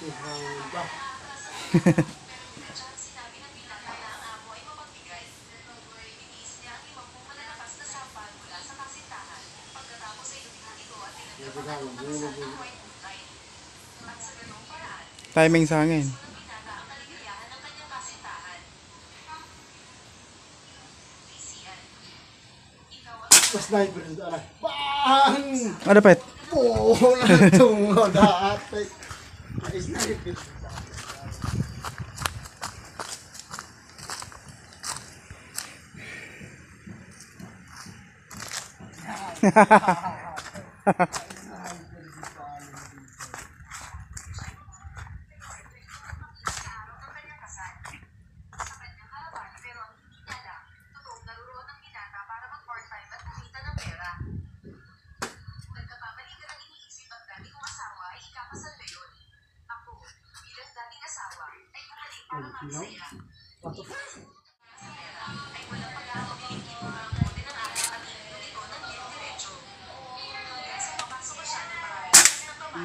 Ba? Timing sa hangin. Mas sniper itu anak. Bang! Ada pet? Oh, tunggu dah. Sniper.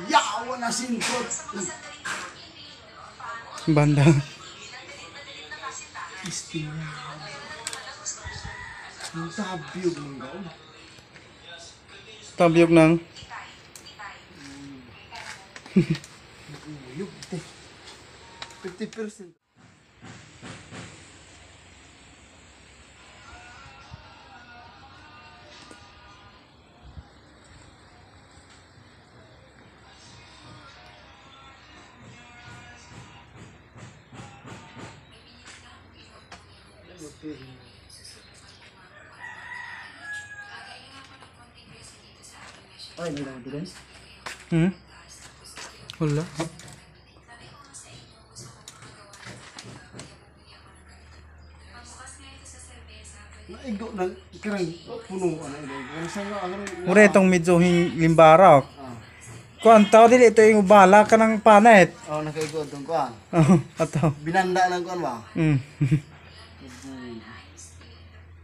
Yawa na singkot. Banda. Istinya. Ang tabyog ng gaon. Tabyog ng Uyog. 50%. Ay, may lang guys. Wala. Naigo na karang puno ano ito. Ang sanga ano. Mura itong medyo limbarok. Kuan tao dili ito yung bala ka ng panet. Oh, nakaigo tong kuan. Ato. Binanda lang kuan ba?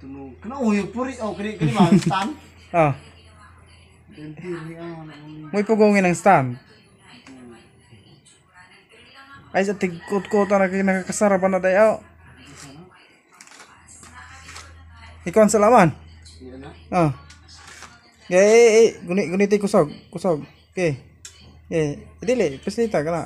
Tunog. Kana uyog puri oh kani man stand. Ah. May pugungin ng stand. Ay sa tigkot-kota na nakakasarapan na tayo. Ikaw ang salaman. Ah. Gunit kusog. Okay. Dili, paslita ka na.